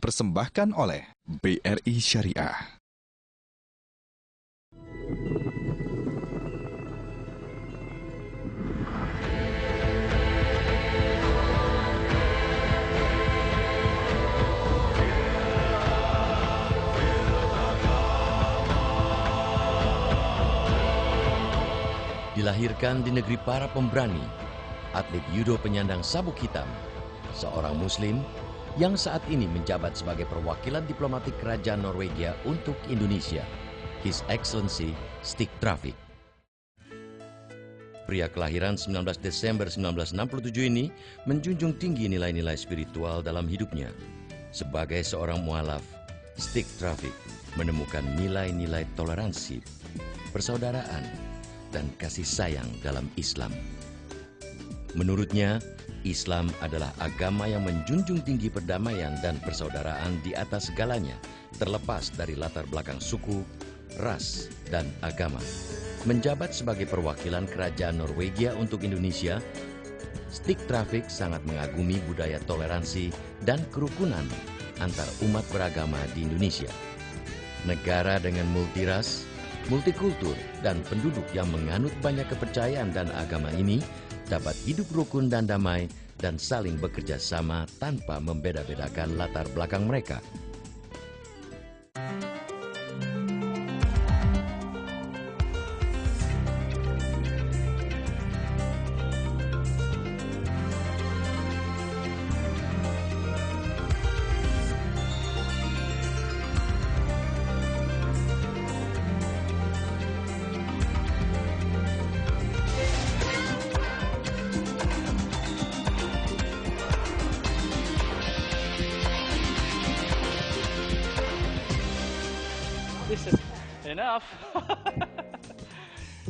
dipersembahkan oleh BRI Syariah. Dilahirkan di negeri para pemberani, atlet judo penyandang sabuk hitam, seorang Muslim yang saat ini menjabat sebagai perwakilan diplomatik Kerajaan Norwegia untuk Indonesia, His Excellency Stig Traavik. Pria kelahiran 19 Desember 1967 ini menjunjung tinggi nilai-nilai spiritual dalam hidupnya. Sebagai seorang mualaf, Stig Traavik menemukan nilai-nilai toleransi, persaudaraan, dan kasih sayang dalam Islam. Menurutnya, Islam adalah agama yang menjunjung tinggi perdamaian dan persaudaraan di atas segalanya, terlepas dari latar belakang suku, ras, dan agama. Menjabat sebagai perwakilan Kerajaan Norwegia untuk Indonesia, Stig Traavik sangat mengagumi budaya toleransi dan kerukunan antar umat beragama di Indonesia. Negara dengan multiras, multikultur, dan penduduk yang menganut banyak kepercayaan dan agama ini dapat hidup rukun dan damai dan saling bekerja sama tanpa membeda-bedakan latar belakang mereka. This is enough.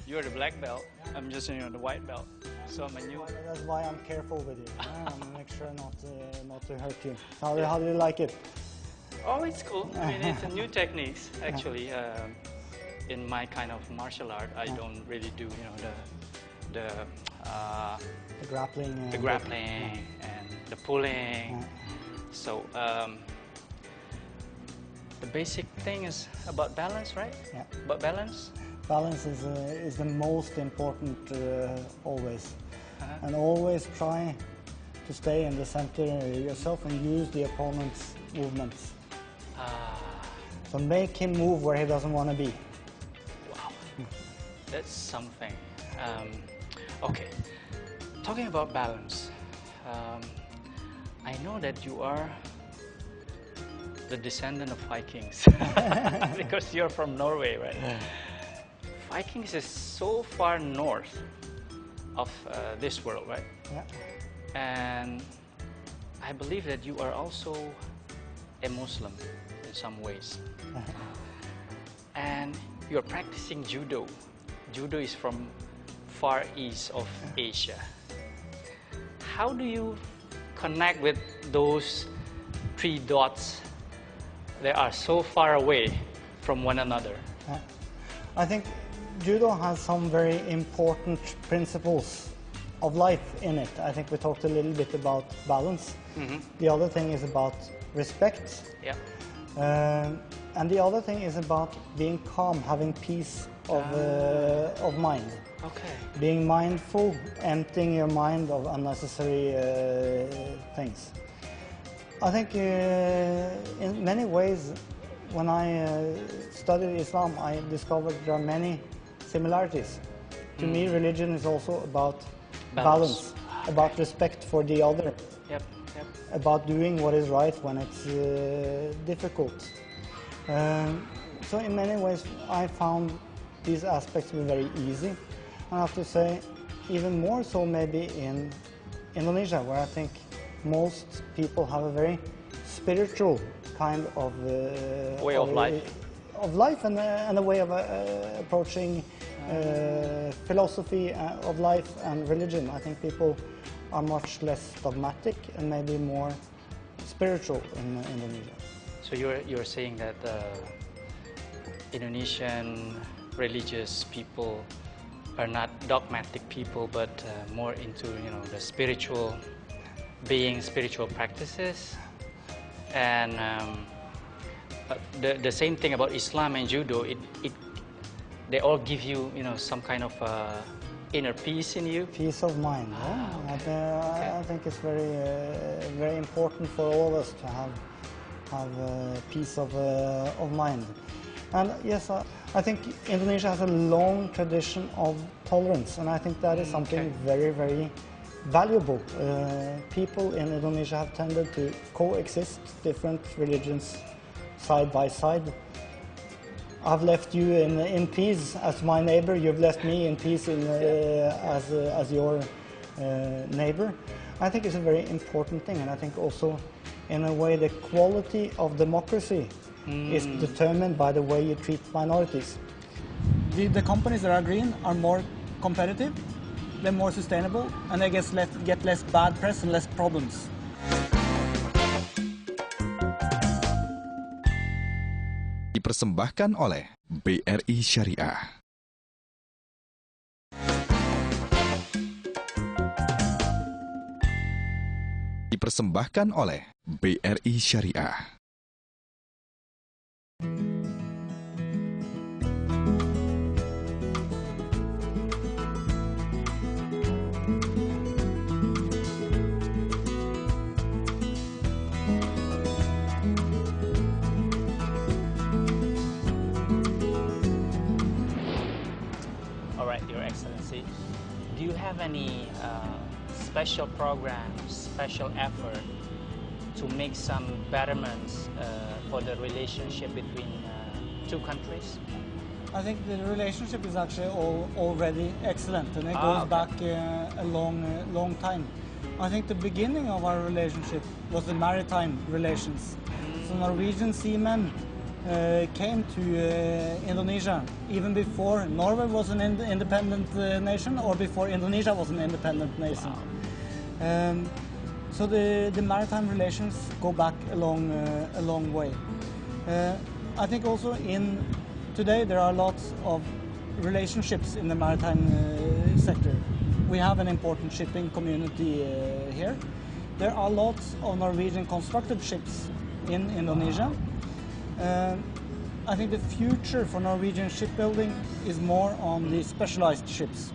You're the black belt. I'm just the white belt. So I'm a new. That's why I'm careful with you. Make sure not to hurt you. How do you like it? Oh, it's cool. I mean, it's a new techniques actually. In my kind of martial art, I don't really do the grappling. The grappling and the pulling. So. The basic thing is about balance, right? Yeah. About balance? Balance is the most important always. And always try to stay in the center yourself and use the opponent's movements. So make him move where he doesn't want to be. Wow, that's something. Okay, talking about balance, I know that you are the descendant of Vikings because you're from Norway, right? Vikings is so far north of this world, right? Yeah. And I believe that you are also a Muslim in some ways. And you're practicing judo. Judo is from far east of Asia. How do you connect with those three dots that are so far away from one another? I think judo has some very important principles of life in it. I think we talked a little bit about balance. The other thing is about respect. Yeah. And the other thing is about being calm, having peace of mind. Okay. Being mindful, emptying your mind of unnecessary things. I think in many ways, when I studied Islam, I discovered there are many similarities. To me, religion is also about balance, about respect for the other, about doing what is right when it's difficult. So in many ways, I found these aspects to be very easy. I have to say, even more so maybe in Indonesia, where I think most people have a very spiritual kind of way of life, and a way of approaching philosophy of life and religion. I think people are much less dogmatic and maybe more spiritual in Indonesia. So you're saying that Indonesian religious people are not dogmatic people, but more into the spiritual being, spiritual practices, And the same thing about Islam and judo, they all give you, some kind of inner peace in you. Peace of mind. Yeah? Okay. I think it's very, very important for all of us to have peace of mind. And yes, I think Indonesia has a long tradition of tolerance, and I think that is something very, very valuable. People in Indonesia have tended to coexist different religions side by side. I've left you in peace as my neighbor. You've left me in peace as your neighbor. I think it's a very important thing, and I think also, in a way, the quality of democracy is determined by the way you treat minorities. The companies that are green are more competitive, they're more sustainable, and they get less bad press and less problems. Dipersembahkan oleh BRI Syariah. Dipersembahkan oleh BRI Syariah. Your Excellency, do you have any special programs, special effort to make some betterments for the relationship between two countries? I think the relationship is actually already excellent, and it goes back a long time. I think the beginning of our relationship was the maritime relations. So Norwegian seamen came to Indonesia even before Norway was an independent nation, or before Indonesia was an independent nation. Wow. So the maritime relations go back a long way. I think also today there are lots of relationships in the maritime sector. We have an important shipping community here. There are lots of Norwegian constructed ships in Indonesia. I think the future for Norwegian shipbuilding is more on the specialized ships.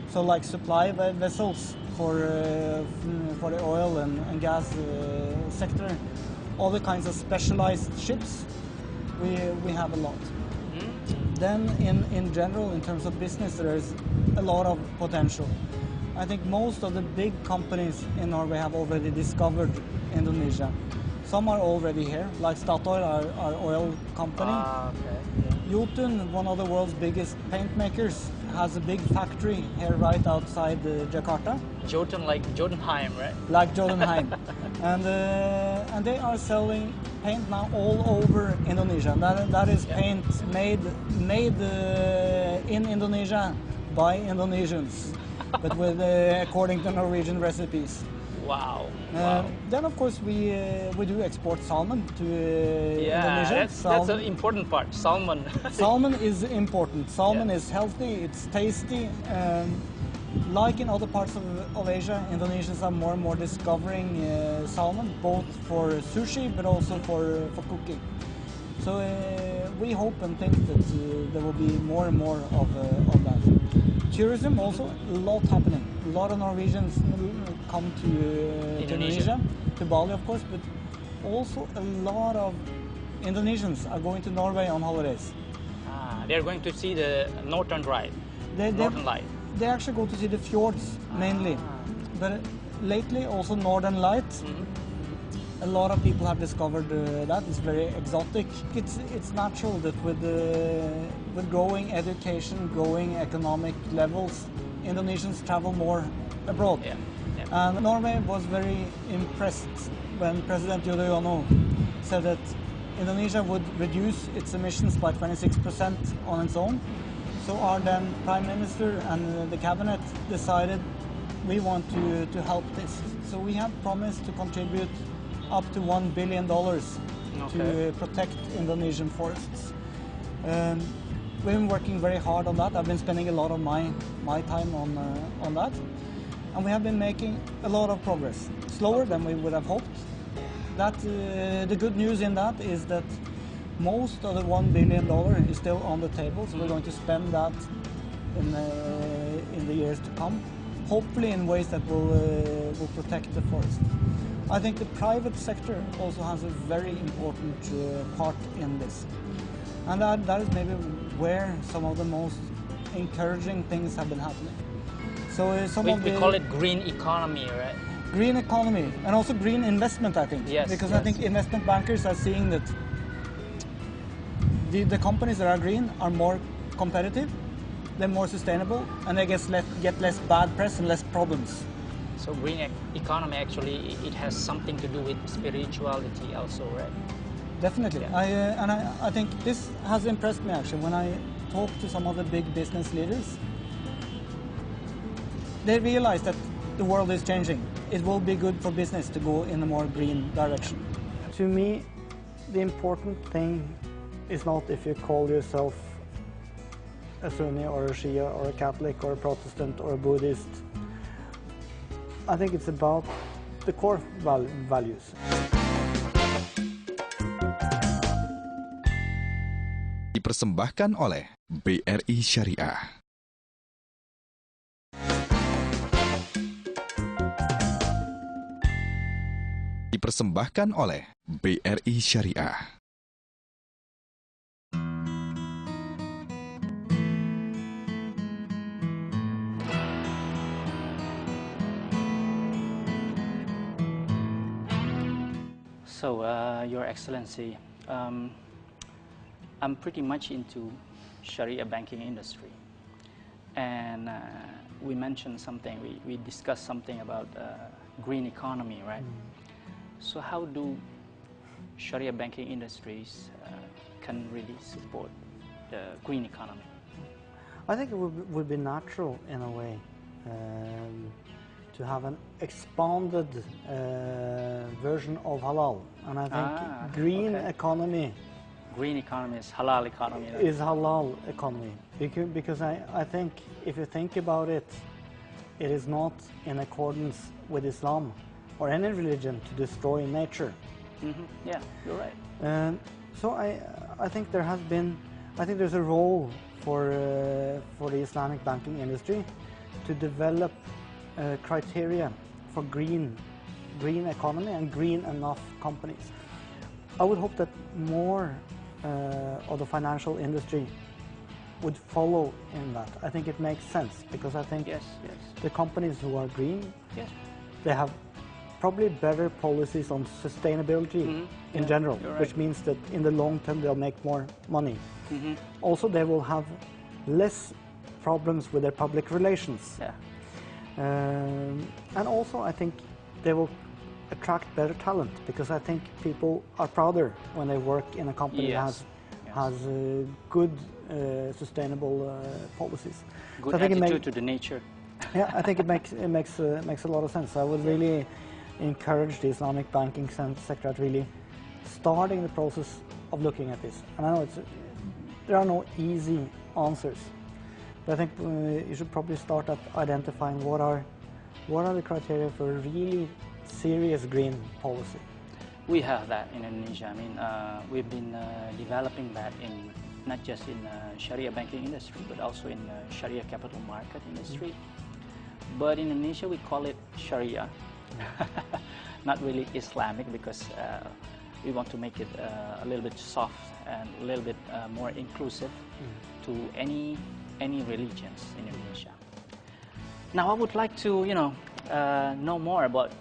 So like supply vessels for the oil and gas sector, all the kinds of specialized ships, we have a lot. Then in general, in terms of business, there is a lot of potential. I think most of the big companies in Norway have already discovered Indonesia. Some are already here, like Statoil, our oil company. Jotun, one of the world's biggest paint makers, has a big factory here right outside Jakarta. Jotun, like Jotunheim, right? Like Jotunheim. and they are selling paint now all over Indonesia. That is paint made in Indonesia by Indonesians, but with according to Norwegian recipes. Wow. Then of course we do export salmon to Indonesia. That's an important part. Salmon. Salmon is important. Salmon is healthy. It's tasty. Like in other parts of Asia, Indonesians are more and more discovering salmon, both for sushi but also for cooking. So we hope and think that there will be more and more of that. Tourism also, a lot happening. A lot of Norwegians come to Indonesia, to Bali of course, but also a lot of Indonesians are going to Norway on holidays. They're going to see the Northern Light. Northern Light. They actually go to see the fjords mainly, but lately also Northern Lights. A lot of people have discovered that. It's very exotic. It's natural that with growing education, growing economic levels, Indonesians travel more abroad. Yeah. And Norway was very impressed when President Widodo said that Indonesia would reduce its emissions by 26% on its own. So our then Prime Minister and the Cabinet decided we want to help this. So we have promised to contribute up to $1 billion to protect Indonesian forests. We've been working very hard on that. I've been spending a lot of my time on that. And we have been making a lot of progress. Slower than we would have hoped, that the good news in that is that most of the $1 billion is still on the table, so we're going to spend that in the years to come, hopefully in ways that will protect the forest. I think the private sector also has a very important part in this, and that is maybe where some of the most encouraging things have been happening. So we call it green economy, right? Green economy, and also green investment, I think. Yes, because yes. I think investment bankers are seeing that the companies that are green are more competitive, they're more sustainable, and they get less bad press and less problems. So green economy, actually, it has something to do with spirituality also, right? Definitely. Yeah. I think this has impressed me, actually, when I talk to some of the big business leaders. They realize that the world is changing. It will be good for business to go in a more green direction. To me, the important thing is not if you call yourself a Sunni or a Shia or a Catholic or a Protestant or a Buddhist. I think it's about the core values. Dipersembahkan oleh BRI Syariah. Dipersembahkan oleh BRI Syariah. So, Your Excellency, I'm pretty much into Sharia banking industry, and we mentioned something. We discussed something about green economy, right? So, how do Sharia banking industries can really support the green economy? I think it would be natural in a way to have an expanded version of halal, and I think green economy. Green economy is halal economy. Right? Is halal economy because I think if you think about it, it is not in accordance with Islam or any religion to destroy nature. Yeah, you're right. So I think there's a role for the Islamic banking industry to develop criteria for green economy and green enough companies. I would hope that more of the financial industry would follow in that. I think it makes sense because I think the companies who are green, they have probably better policies on sustainability in general, which means that in the long term they'll make more money. Also, they will have less problems with their public relations. And also, I think they will attract better talent because I think people are prouder when they work in a company that has good sustainable policies. Good so attitude to the nature. Yeah, I think it makes a lot of sense. I would really encourage the Islamic banking sector at really starting the process of looking at this. And I know there are no easy answers, but I think you should probably start at identifying what are the criteria for a really serious green policy. We have that in Indonesia. I mean, we've been developing that in not just in Sharia banking industry, but also in Sharia capital market industry. But in Indonesia, we call it Sharia, not really Islamic, because we want to make it a little bit soft and a little bit more inclusive to any religions in Indonesia. Now, I would like to, know more about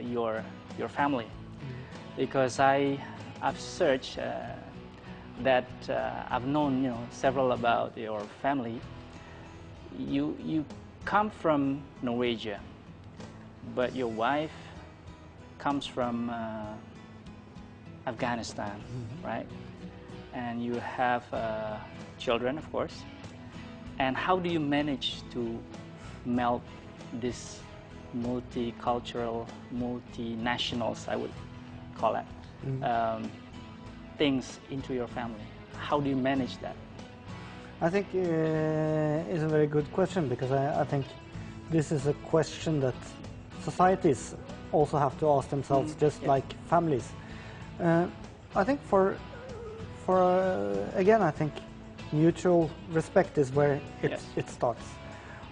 your family, because I've searched that I've known several about your family. You come from Norway, but your wife comes from Afghanistan, right? And you have children, of course. And how do you manage to melt this multicultural, multinationals, I would call it, things into your family? How do you manage that? I think it's a very good question, because I think this is a question that societies also have to ask themselves, just like families. I think again, I think mutual respect is where it starts.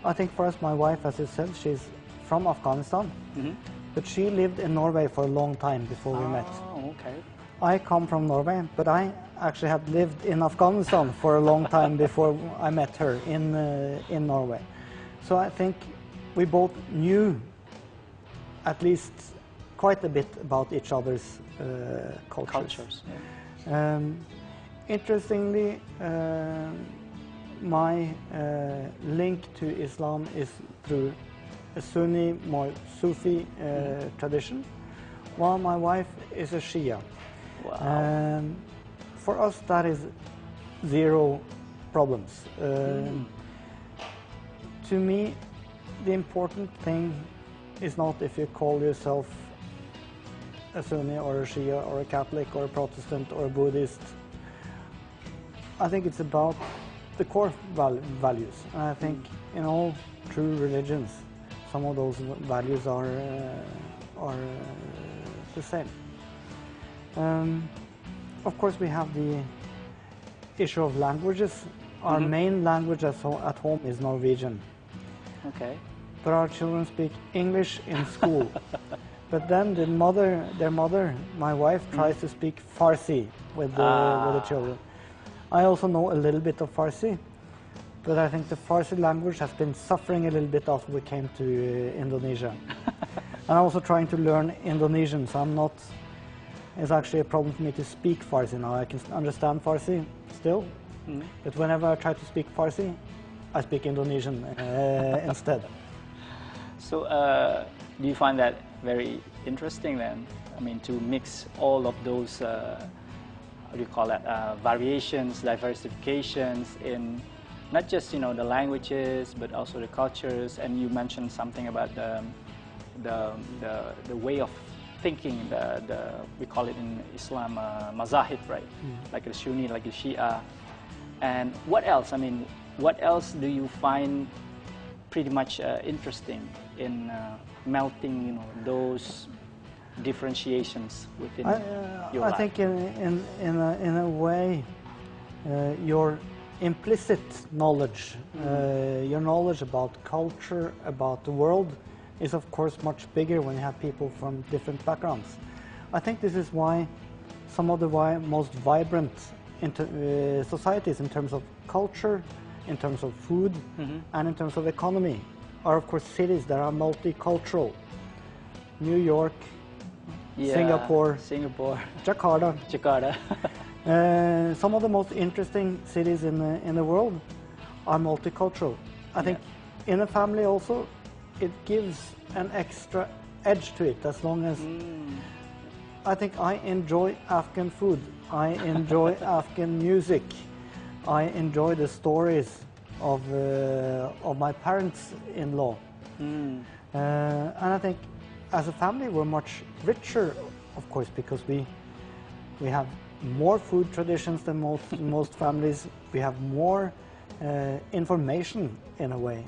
I think for us, my wife, as you said, she's from Afghanistan, but she lived in Norway for a long time before we met. Oh, okay. I come from Norway, but I actually had lived in Afghanistan for a long time before I met her in Norway. So I think we both knew at least quite a bit about each other's cultures. Yeah. Interestingly, my link to Islam is through a Sunni, more Sufi tradition, while my wife is a Shia. Wow. For us, that is zero problems. To me, the important thing is not if you call yourself a Sunni or a Shia or a Catholic or a Protestant or a Buddhist. I think it's about the core values. And I think in all true religions, some of those values are the same. Of course, we have the issue of languages. Our main language at home is Norwegian. Okay. But our children speak English in school. But then their mother, my wife, tries to speak Farsi with the children. I also know a little bit of Farsi, but I think the Farsi language has been suffering a little bit after we came to Indonesia. And I'm also trying to learn Indonesian, so it's actually a problem for me to speak Farsi now. I can understand Farsi still, but whenever I try to speak Farsi, I speak Indonesian instead. So, do you find that very interesting then? I mean, to mix all of those, how do you call it, variations, diversifications in not just, you know, the languages, but also the cultures. And you mentioned something about the way of thinking, we call it in Islam mazahib, right? Like the Sunni, like the Shia. And what else? I mean, what else do you find pretty much interesting in melting, you know, those differentiations within your life? I think in a way, your implicit knowledge, your knowledge about culture, about the world, is of course much bigger when you have people from different backgrounds. I think this is why some of the most vibrant societies in terms of culture, in terms of food, and in terms of economy are of course cities that are multicultural. New York, Singapore, Jakarta. Some of the most interesting cities in the world are multicultural. I think in a family also, it gives an extra edge to it, as long as I think I enjoy Afghan food, I enjoy Afghan music, I enjoy the stories of my parents-in-law. And I think as a family we're much richer, of course, because we have more food traditions than most families. We have more information in a way.